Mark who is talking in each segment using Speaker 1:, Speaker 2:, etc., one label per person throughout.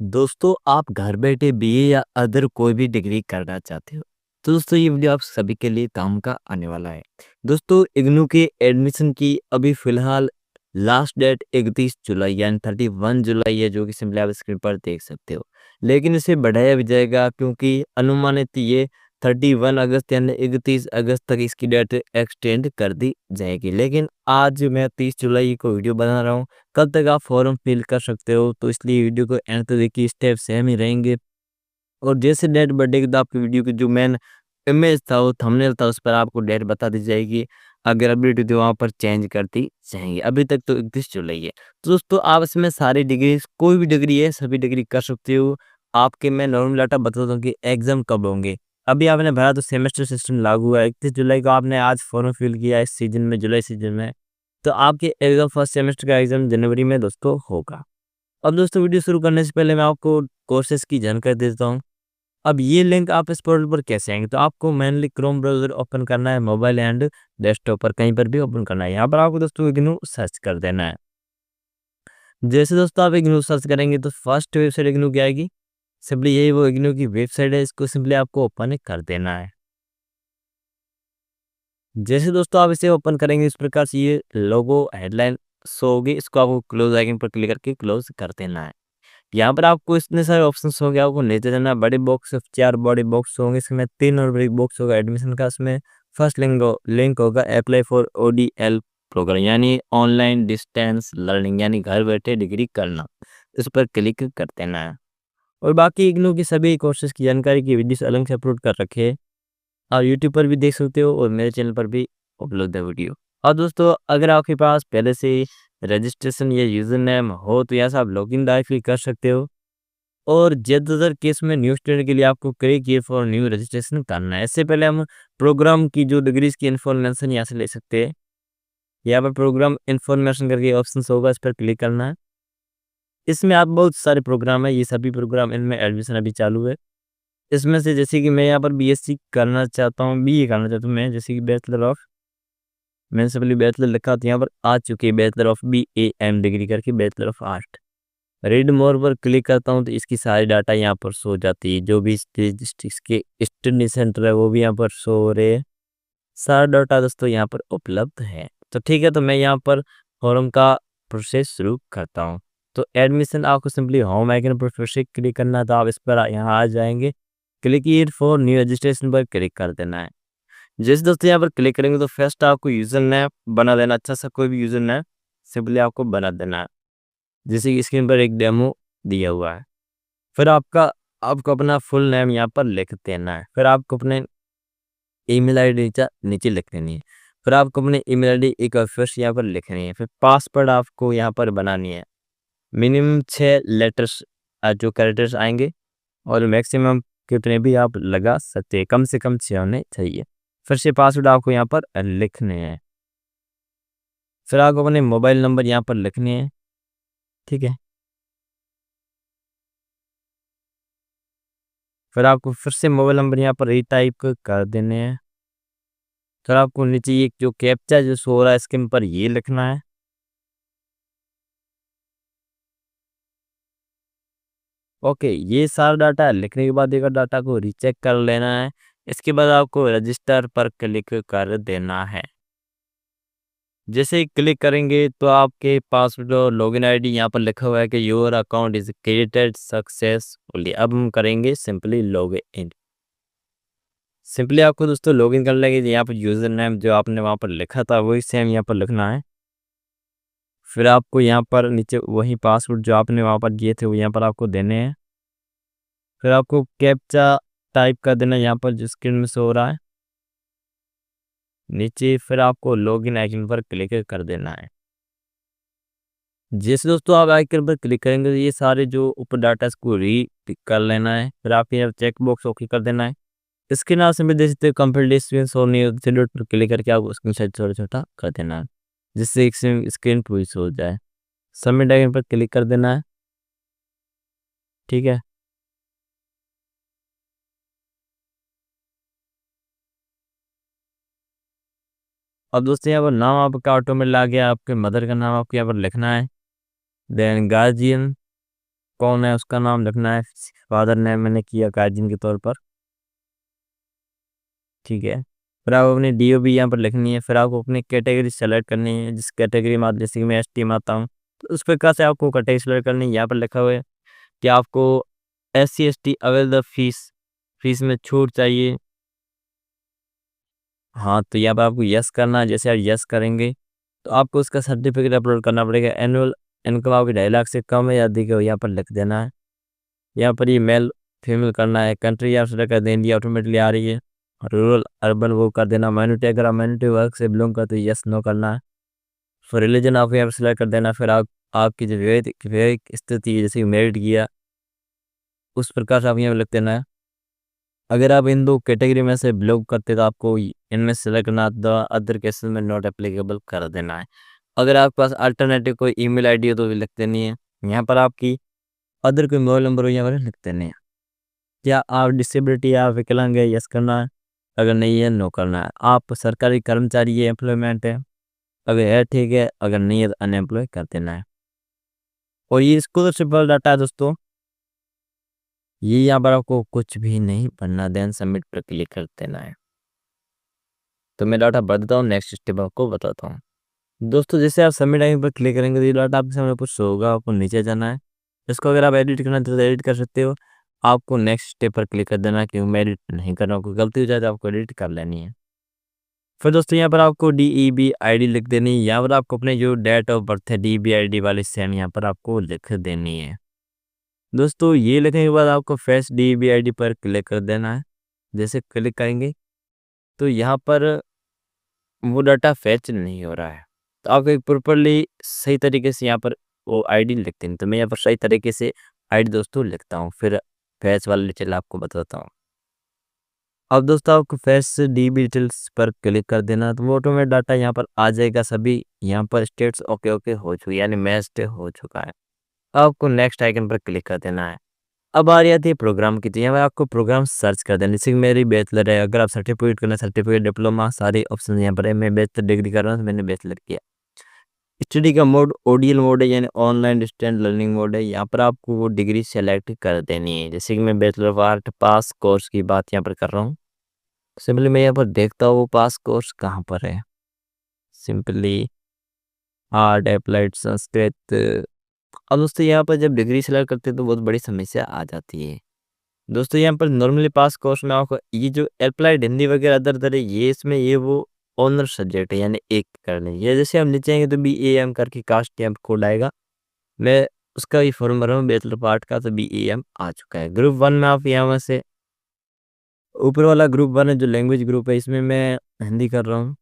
Speaker 1: दोस्तों आप घर बैठे बीए या अदर कोई भी डिग्री करना चाहते हो तो दोस्तों ये वीडियो आप सभी के लिए काम का आने वाला है। दोस्तों इग्नू के एडमिशन की अभी फिलहाल लास्ट डेट 31 जुलाई यानी 31 जुलाई है, जो कि सिंपली आप स्क्रीन पर देख सकते हो। लेकिन इसे बढ़ाया भी जाएगा क्योंकि अनुमानित ये 31 अगस्त यानी 31 अगस्त तक इसकी डेट एक्सटेंड कर दी जाएगी। लेकिन आज मैं 30 जुलाई को वीडियो बना रहा हूँ, कब तक आप फॉर्म फिल कर सकते हो, तो इसलिए वीडियो को एंड तक देखिए, स्टेप सेम ही रहेंगे। और जैसे डेट बढ़ेगी तो आपकी वीडियो की जो मेन इमेज था, वो थंबनेल था, उस पर आपको डेट बता दी जाएगी। अगर अपडेट हुई तो वहाँ पर चेंज करती जाएंगे। अभी तक तो 31 जुलाई है। तो दोस्तों आप इसमें सारी डिग्री, कोई भी डिग्री है, सभी डिग्री कर सकते हो। आपके मैं नॉर्मल डाटा बता दूँ कि एग्जाम कब होंगे। अभी आपने भरा तो सेमेस्टर सिस्टम लागू हुआ है 31 जुलाई को, आपने आज फॉर्म फिल किया इस सीजन में, जुलाई सीजन में, तो आपके एग्जाम फर्स्ट सेमेस्टर का एग्जाम जनवरी में दोस्तों होगा। अब दोस्तों वीडियो शुरू करने से पहले मैं आपको कोर्सेज की जानकारी देता हूँ। अब ये लिंक आप इस पोर्टल पर कैसे आएंगे, तो आपको मेनली क्रोम ब्राउजर ओपन करना है, मोबाइल एंड डेस्कटॉप पर कहीं पर भी ओपन करना है। यहाँ पर आपको दोस्तों इग्नू सर्च कर देना है। जैसे दोस्तों आप इग्नू सर्च करेंगे तो फर्स्ट वेबसाइट इग्नू की आएगी। सिंपली यही वो इग्नू की वेबसाइट है, इसको सिंपली आपको ओपन कर देना है। जैसे दोस्तों आप इसे ओपन करेंगे इस प्रकार से ये लोगो हेडलाइन शो होगी, इसको आपको क्लोज आइकन पर क्लिक करके क्लोज कर देना है। यहाँ पर आपको इतने सारे ऑप्शंस होंगे, आपको नीचे जाना है। बड़े बॉक्स 4 बड़े बॉक्स होंगे, इसमें 3 और बड़े बॉक्स होगा एडमिशन का। इसमें फर्स्ट लिंक होगा अप्लाई फॉर ओडीएल प्रोग्राम यानी ऑनलाइन डिस्टेंस लर्निंग, यानी घर बैठे डिग्री करना। इस पर क्लिक कर देना है। और बाकी इग्नू की सभी कोर्सेज की जानकारी की वीडियोस अलग से अपलोड कर रखे हैं, आप यूट्यूब पर भी देख सकते हो और मेरे चैनल पर भी उपलब्ध है वीडियो। और दोस्तों अगर आपके पास पहले से रजिस्ट्रेशन या यूजर नेम हो तो यहाँ से आप लॉगिन डायरेक्टली कर सकते हो। और ज़्यादातर केस में न्यू स्टूडेंट के लिए आपको click here for new registration करना है। इससे पहले हम प्रोग्राम की जो डिग्रीज की इन्फॉर्मेशन यहाँ से ले सकते हैं। यहाँ पर प्रोग्राम इन्फॉर्मेशन करके ऑप्शन होगा, इस पर क्लिक करना है। इसमें आप बहुत सारे प्रोग्राम है, ये सभी प्रोग्राम, इनमें एडमिशन अभी चालू है। इसमें से जैसे कि मैं यहाँ पर बीएससी करना चाहता हूँ, बीए करना चाहता हूँ मैं, जैसे कि बैचलर ऑफ, मैंने सिंपली बैचलर लिखा तो यहाँ पर आ चुकी है बैचलर ऑफ बीएएम डिग्री करके, bachelor of art. Read more पर क्लिक करता हूँ तो इसकी सारी डाटा यहाँ पर शो हो जाती है। जो भी डिस्ट्रिक्ट के स्टडी सेंटर है वो भी यहाँ पर शो हो रहे हैं। सारा डाटा दोस्तों यहाँ पर उपलब्ध है। तो ठीक है, तो मैं यहाँ पर फॉर्म का प्रोसेस शुरू करता हूँ। तो एडमिशन आपको सिंपली होम आइकन पर फिर से क्लिक करना है, तो आप इस पर यहाँ आ जाएंगे। Click here for new registration पर क्लिक कर देना है। जैसे दोस्तों यहाँ पर क्लिक करेंगे तो फर्स्ट आपको यूजर नेम बना देना, अच्छा सा कोई भी यूजर नेम सिंपली आपको बना देना है, जैसे कि स्क्रीन पर एक डेमो दिया हुआ है। फिर आपको अपना फुल नेम यहाँ पर लिख देना है। फिर आपको अपने ईमेल आईडी नीचे नीचे लिख देनी है। फिर आपको अपने ईमेल आईडी एक बार फिर से यहाँ पर लिखनी है। फिर पासवर्ड आपको यहाँ पर बनानी है। मिनिमम 6 लेटर्स जो कैरेक्टर्स आएंगे, और मैक्सिमम कितने भी आप लगा सकते हैं, कम से कम 6 होने चाहिए। फिर से पासवर्ड आपको यहाँ पर लिखने हैं। फिर आपको अपने मोबाइल नंबर यहाँ पर लिखने हैं, ठीक है। फिर आपको फिर से मोबाइल नंबर यहाँ पर रीटाइप कर देने हैं। फिर आपको नीचे ये जो कैप्चा जो शो हो रहा है स्क्रीन पर, ये लिखना है। ओके, ये सारा डाटा लिखने के बाद एक बार डाटा को रीचेक कर लेना है। इसके बाद आपको रजिस्टर पर क्लिक कर देना है। जैसे ही क्लिक करेंगे तो आपके पासवर्ड और लॉगिन आईडी यहाँ पर लिखा हुआ है कि your account is created successfully. अब हम करेंगे सिंपली लॉग इन। सिंपली आपको दोस्तों लॉगिन कर लेंगे। यहाँ पर यूजर नेम जो आपने वहाँ पर लिखा था वही सेम यहाँ पर लिखना है। फिर आपको यहाँ पर नीचे वही पासवर्ड जो आपने वहाँ पर दिए थे वो यहाँ पर आपको देने हैं। फिर आपको कैप्चा टाइप कर देना यहाँ पर जो स्क्रीन में शो हो रहा है नीचे। फिर आपको लॉगिन आइकन पर क्लिक कर देना है। जैसे दोस्तों आप आइकन पर क्लिक करेंगे तो ये सारे जो ऊपर डाटा इसको री टिक कर लेना है। फिर आप यहाँ चेक बॉक्स ओके कर देना है। इसके नाम से देख सकते कंप्लीट एक्सपीरियंस और नहीं पर क्लिक करके आपको स्क्रीनशॉट छोटा छोटा कर देना है, जिससे एक स्क्रीन पूरी हो जाए। सबमिट आइकन पर क्लिक कर देना है, ठीक है। अब दोस्तों यहाँ पर नाम आपका ऑटोमेटिक आ गया। आपके मदर का नाम आपको यहाँ पर लिखना है, देन गार्जियन, कौन है उसका नाम लिखना है, फादर नेम मैंने किया गार्जियन के तौर पर, ठीक है। फिर आप अपनी DOB यहाँ पर लिखनी है। फिर आपको अपनी कैटेगरी सेलेक्ट करनी है, जिस कैटेगरी में जैसे कि मैं ST में आता हूँ तो उस प्रकार से आपको कैटेगरी सेलेक्ट करनी है। यहाँ पर लिखा हुआ है कि आपको SC ST avail the fees में छूट चाहिए। हाँ, तो यहाँ पर आपको यस करना है। जैसे आप यस करेंगे तो आपको उसका सर्टिफिकेट अपलोड करना पड़ेगा। एनुअल इनकम आपकी 2.5 लाख से कम है या अधिक है, यहाँ पर लिख देना है। यहाँ पर ये मेल फीमेल करना है। कंट्री आप सेलेक्ट कर दें, इंडिया ऑटोमेटिकली आ रही है। रूरल अर्बन वो कर देना। माइनॉरिटी अगर आप माइनॉरिटी वर्ग से बिलोंग करते हो यस नो करना है। फिर रिलीजन आप यहाँ पर सेलेक्ट कर देना। फिर आप आपकी जो वैवाहिक स्थिति है, जैसे मैरिड किया उस प्रकार से आप यहाँ पर लिख देना है। अगर आप इन दो कैटेगरी में से बिलोंग करते तो आपको इनमें सेलेक्ट करना, द अदर केसेस में नॉट एप्लीकेबल कर देना है। अगर आपके पास अल्टरनेटिव कोई ईमेल आईडी हो तो भी लिख देनी है। यहाँ पर आपकी अदर कोई मोबाइल नंबर हो यहाँ पर लिख देने हैं। क्या आप डिसेबिलिटी या विकलांग है, यस करना है। अगर नहीं है नो करना है। आप सरकारी कर्मचारी है, एम्प्लॉयमेंट है, अगर है ठीक है, अगर नहीं है तो अनएम्प्लॉय कर देना है। और ये स्कॉलरशिप डाटा है दोस्तों, ये यहाँ पर आपको कुछ भी नहीं भरना, देन सबमिट पर क्लिक कर देना है। तो मैं डाटा भर देता हूँ, नेक्स्ट स्टेप आपको बताता हूँ। दोस्तों जैसे आप सबमिट आइकन पर क्लिक करेंगे तो ये डाटा आपके सामने कुछ होगा, आपको नीचे जाना है। इसको अगर आप एडिट करना चाहते हो तो एडिट कर सकते हो। आपको नेक्स्ट स्टेप पर क्लिक कर देना है, क्योंकि मैं एडिट नहीं कर रहा हूँ। कोई गलती हो जाए तो आपको एडिट कर लेनी है। फिर दोस्तों यहाँ पर आपको DEB ID लिख देनी है। यहाँ पर आपको अपने जो डेट ऑफ बर्थ है DEB ID वाली सेम यहाँ पर आपको लिख देनी है। दोस्तों ये लिखने के बाद आपको फेच DEB ID पर क्लिक कर देना है। जैसे क्लिक करेंगे तो यहाँ पर वो डाटा फेच नहीं हो रहा है, तो आप एक प्रॉपरली सही तरीके से यहाँ पर वो ID लिख देनी। तो मैं यहाँ पर सही तरीके से ID दोस्तों लिखता हूँ, फिर फेच वाला डिटेल आपको बताता हूँ। अब दोस्तों आपको फेच DEB डिटेल्स पर क्लिक कर देना, तो वो ऑटोमेटिक डाटा यहाँ पर आ जाएगा। सभी यहाँ पर स्टेट्स ओके ओके हो चुकी, यानी मैच्ड हो चुका है। आपको नेक्स्ट आइकन पर क्लिक कर देना है। अब आ रही आती है प्रोग्राम की, तो यहाँ पर आपको प्रोग्राम सर्च कर देना। जैसे कि मेरी बैचलर है, अगर आप सर्टिफिकेट करना, सर्टिफिकेट, डिप्लोमा, सारे ऑप्शन यहाँ पर है। मैं बैचलर डिग्री कर रहा हूँ तो मैंने बैचलर किया। स्टडी का मोड ODL मोड है, यानी ऑनलाइन डिस्टेंस लर्निंग मोड है। यहाँ पर आपको वो डिग्री सेलेक्ट कर देनी है। जैसे कि मैं bachelor of art pass course की बात यहाँ पर कर रहा हूँ। सिंपली मैं यहाँ पर देखता हूँ वो पास कोर्स कहाँ पर है। Simply art applied Sanskrit. अब दोस्तों यहाँ पर जब डिग्री सेलेक्ट करते हैं तो बहुत बड़ी समस्या आ जाती है। दोस्तों यहाँ पर नॉर्मली पास कोर्स में आपको ये जो अप्लाइड हिंदी वगैरह अदर अदर है, ये इसमें ये वो ऑनर सब्जेक्ट है, यानी एक करने। ये जैसे हम नीचे आएंगे तो BAM करके कास्ट यहाँ कोड आएगा। मैं उसका ही फॉर्म भर रहा हूँ बैचलर पार्ट का, तो BAM आ चुका है। ग्रुप 1 में आप यहाँ से ऊपर वाला ग्रुप 1 है जो लैंग्वेज ग्रुप है, इसमें मैं हिंदी कर रहा हूँ।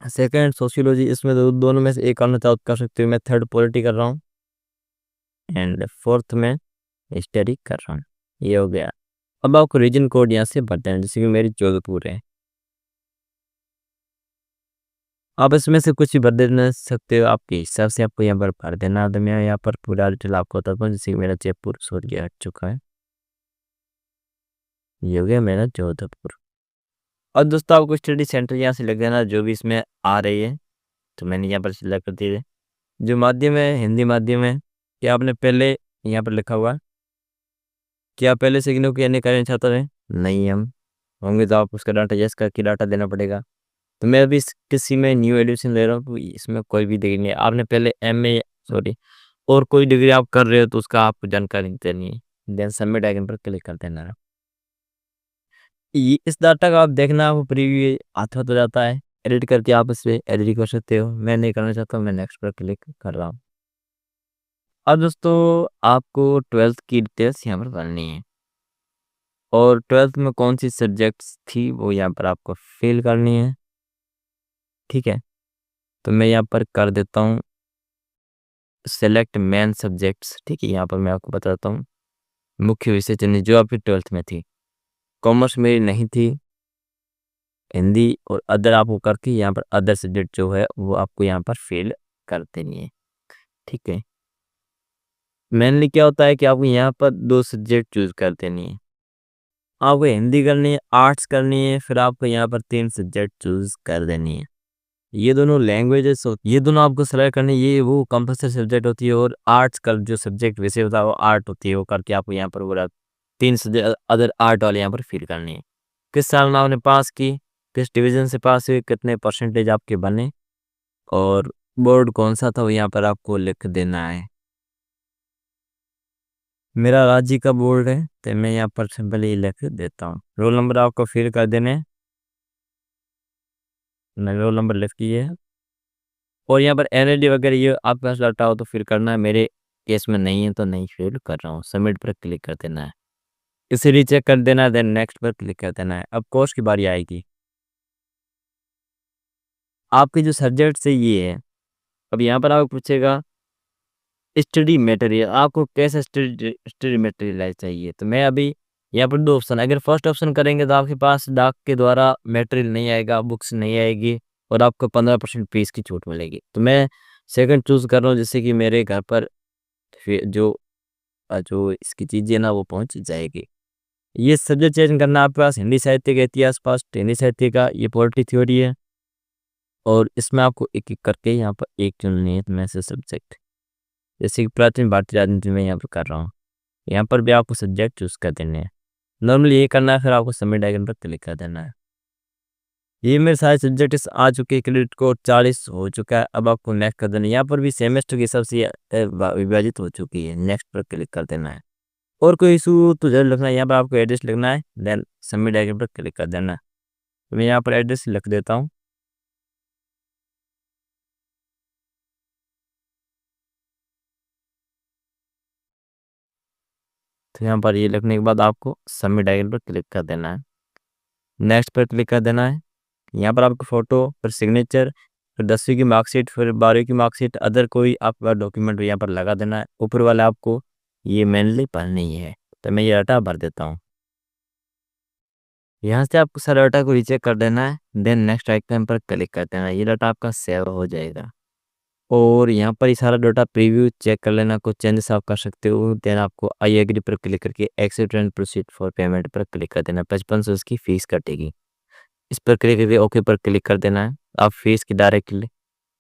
Speaker 1: सेकंड सोशियोलॉजी, इसमें दोनों में से एक करना चाहो तो कर सकते हो। मैं थर्ड पॉलिटी कर रहा हूँ एंड फोर्थ में स्टडी कर रहा हूँ। ये हो गया। अब आपको रीजन कोड यहाँ से भर देना, जैसे कि मेरी जोधपुर है। आप इसमें से कुछ भी भर देना सकते हो, आपके हिसाब से आपको यहाँ पर भर देना। तो मैं यहाँ पर पूरा डिटेल आपको बताता हूँ। जैसे कि मेरा जयपुर सूर्य हट चुका है, ये हो गया मेरा जोधपुर। और दोस्तों आपको स्टडी सेंटर यहाँ से लग देना जो भी इसमें आ रही है, तो मैंने यहाँ पर सिलेक्ट कर दिया है। जो माध्यम है हिंदी माध्यम है, कि आपने पहले यहाँ पर लिखा हुआ कि आप पहले से इग्नोर किया नहीं करना चाहते हैं, नहीं हम होंगे तो आप उसका डाटा यस करके डाटा देना पड़ेगा। तो मैं अभी किसी में न्यू एडमिशन ले रहा हूँ, तो इसमें कोई भी डिग्री नहीं है। आपने पहले MA सॉरी और कोई डिग्री आप कर रहे हो तो उसका आपको जानकारी देनी है। देन सबमिट आइकन पर क्लिक कर देना है। इस डाटा का आप देखना, आपको प्रीव्यू हाथ हो जाता है। एडिट करके आप इसे एडिट कर सकते हो। मैं नहीं करना चाहता हूँ, मैं नेक्स्ट पर क्लिक कर रहा हूँ। अब दोस्तों आपको 12th की डिटेल्स यहाँ पर भरनी है, और 12th में कौन सी सब्जेक्ट्स थी वो यहाँ पर आपको फिल करनी है। ठीक है, तो मैं यहाँ पर कर देता हूँ सेलेक्ट मेन सब्जेक्ट्स। ठीक है, यहाँ पर मैं आपको बताता हूँ मुख्य विषय चुनिए जो आपकी 12th में थी। कॉमर्स मेरी नहीं थी, हिंदी और अदर आपको करके यहाँ पर अदर सब्जेक्ट जो है वो आपको यहाँ पर फिल कर देनी है। ठीक है, मेनली क्या होता है कि आपको यहाँ पर 2 सब्जेक्ट चूज कर देनी है। आपको हिंदी करनी है, आर्ट्स करनी है, फिर आपको यहाँ पर 3 सब्जेक्ट चूज कर देनी है। ये दोनों लैंग्वेजेस ये दोनों आपको सेलेक्ट करनी, ये वो कंपल्सरी सब्जेक्ट होती है। और आर्ट्स का जो सब्जेक्ट वैसे होता है वो आर्ट होती है, वो करके आपको यहाँ पर पूरा 3 सब्जेक्ट अदर आर्ट वाले यहाँ पर फिल करनी है। किस साल में आपने पास की, किस डिवीज़न से पास हुए, कितने परसेंटेज आपके बने और बोर्ड कौन-सा था वो यहाँ पर आपको लिख देना है। मेरा राज्य का बोर्ड है तो मैं यहाँ पर सिंपली ये लिख देता हूँ। रोल नंबर आपको फिल कर देने हैं। मैंने रोल नंबर लिख दिए है और यहाँ पर एनआईडी वगैरह ये आपके पास डाटा हो तो फिल करना है। मेरे केस में नहीं है तो नहीं फिल कर रहा हूँ। सबमिट पर क्लिक कर देना है। इसे रीचेक कर देना है, देन नेक्स्ट पर क्लिक कर देना है। अब कोर्स की बारी आएगी। आपके जो सब्जेक्ट है ये है। अब यहाँ पर आपको पूछेगा स्टडी मटेरियल, आपको कैसा स्टडी मटेरियल चाहिए। तो मैं अभी यहाँ पर 2 ऑप्शन, अगर फर्स्ट ऑप्शन करेंगे तो आपके पास डाक के द्वारा मटेरियल नहीं आएगा, बुक्स नहीं आएगी और आपको 15% फीस की छूट मिलेगी। तो मैं सेकंड चूज़ कर रहा हूँ, जिससे कि मेरे घर पर जो जो इसकी चीज़ें ना वो पहुँच जाएगी। ये सब्जेक्ट चेंज करना आपके पास हिंदी साहित्य का इतिहास, पास्ट हिंदी साहित्य का, ये पॉलिटी थ्योरी है और इसमें आपको एक-एक करके यहाँ पर एक चुननी है। तो मैं से सब्जेक्ट जैसे कि प्राचीन भारतीय राजनीति में यहाँ पर कर रहा हूँ। यहाँ पर भी आपको सब्जेक्ट चूज़ कर देने हैं। नॉर्मली ये करना है, फिर आपको सबमिट आइकन पर क्लिक कर देना है। ये मेरे सारे सब्जेक्ट आ चुके हैं, क्रेडिट स्कोर 40 हो चुका है। अब आपको नेक्स्ट कर देना है। यहाँ पर भी सेमेस्टर के हिसाब से विभाजित हो चुकी है। नेक्स्ट पर क्लिक कर देना है। और कोई इशू तो जरूर लिखना है। यहाँ पर आपको एड्रेस लिखना है, देन सबमिट आइकन पर क्लिक कर देना है। तो मैं यहाँ पर एड्रेस लिख देता हूँ। तो यहाँ पर ये लिखने के बाद आपको सबमिट आइकन पर क्लिक कर देना है। नेक्स्ट पर क्लिक कर देना है। यहाँ पर आपको फ़ोटो, फिर सिग्नेचर, फिर 10वीं की मार्कशीट, फिर 12वीं की मार्कशीट, अदर कोई आपका डॉक्यूमेंट यहाँ पर लगा देना है। ऊपर वाला आपको ये मेनली भरनी है। तो मैं ये डाटा भर देता हूँ। यहाँ से आपको सारा डाटा को रीचेक कर देना है, देन नेक्स्ट आइकन पर क्लिक कर देना है। ये डाटा आपका सेव हो जाएगा और यहाँ पर ये सारा डाटा प्रीव्यू चेक कर लेना, कुछ चेंजेस आप कर सकते हो। देन आपको आई एग्री पर क्लिक करके accept and proceed for payment पर क्लिक कर देना। 5500 उसकी फ़ीस कटेगी। इस पर क्लिक करके ओके पर क्लिक कर देना है। आप फीस की डायरेक्टली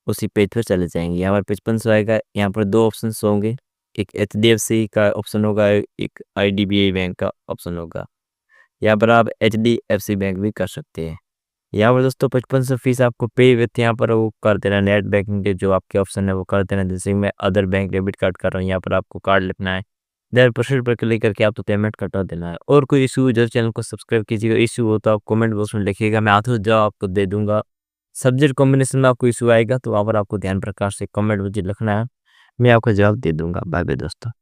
Speaker 1: उसी पेज पर चले जाएंगे। यहाँ पर 5500 आएगा। यहाँ पर 2 ऑप्शन होंगे, एक एचडीएफसी का ऑप्शन होगा, एक आईडीबीआई बैंक का ऑप्शन होगा। यहाँ पर आप एचडीएफसी बैंक भी कर सकते हैं। यहाँ पर दोस्तों 5500 फीस आपको पे विथ यहाँ पर वो कर देना। नेट बैंकिंग के जो आपके ऑप्शन है वो कर देना। जैसे कि मैं अदर बैंक डेबिट कार्ड कर रहा हूँ, यहाँ पर आपको कार्ड लिखना है, देन प्रोसीड पर क्लिक करके आपको पेमेंट कटा देना है। और कोई इशू जरूर चैनल को सब्सक्राइब कीजिएगा। इशू हो तो आप कमेंट बॉक्स में लिखिएगा, मैं आंसर जवाब आपको दे दूंगा। सब्जेक्ट कॉम्बिनेशन में आपको इशू आएगा तो वहाँ पर आपको ध्यान प्रकार से कमेंट मुझे लिखना है, मैं आपको जवाब दे दूंगा। बाय बाय दोस्तों।